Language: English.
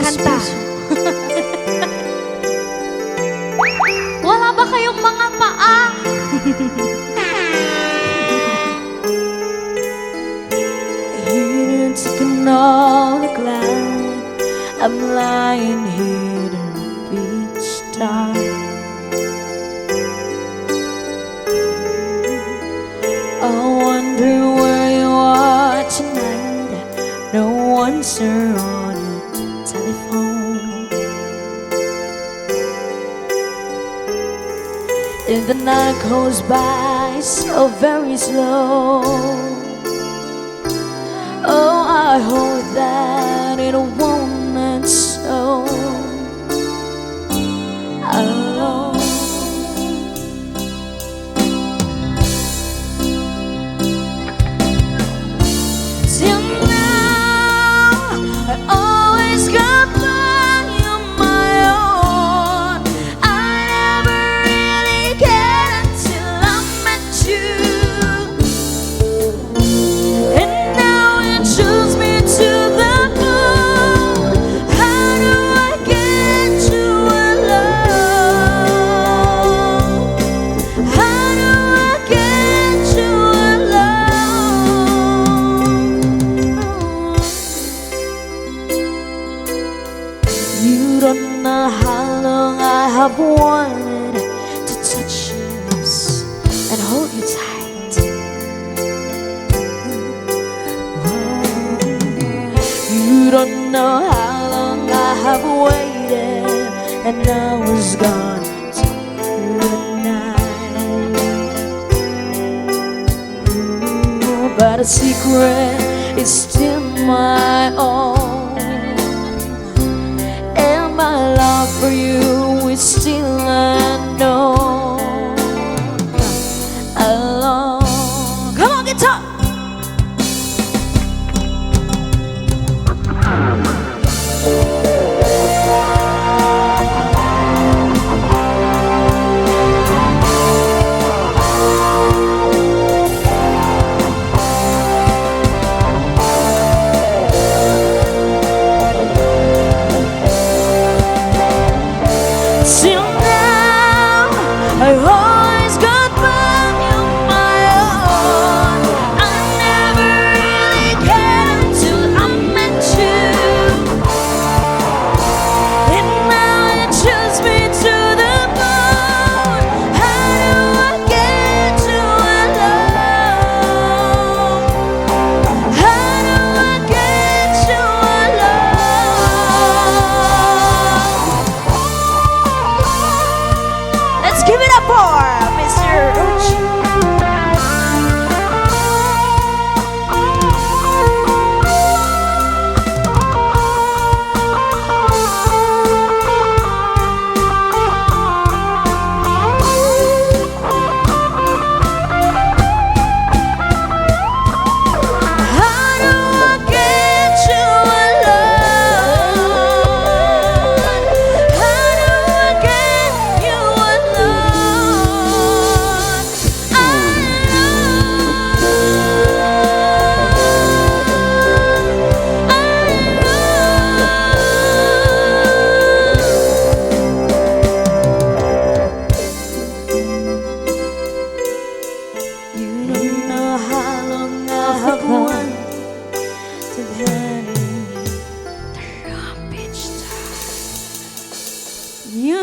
Kanta. Wala ba kayong mga paa? Here to all the cloud, I'm lying here to beach tide. I wonder where you are tonight. No answer on your telephone. And the night goes by so very slow. Oh, I hope that it won't end so alone. Till now, I always got by on my own. I never really cared until I met you. And now you choose me to the moon. How do I get you alone? How do I get you alone? You don't know how long I have wanted to touch your lips and hold you tight. You don't know how long I have waited, and I was gone till the night. But a secret is still my own, and my love for you is still unknown. Alone. Come on, guitar. Till now, I always got by on my own. I never really cared until I met you. And now you choose me to the moon. How do I get you alone? How do I get you alone? Let's give it up for Mr. Uchi. How do I get you alone? How do I get you alone? You don't know how long I have wanted to get in the beach time. You.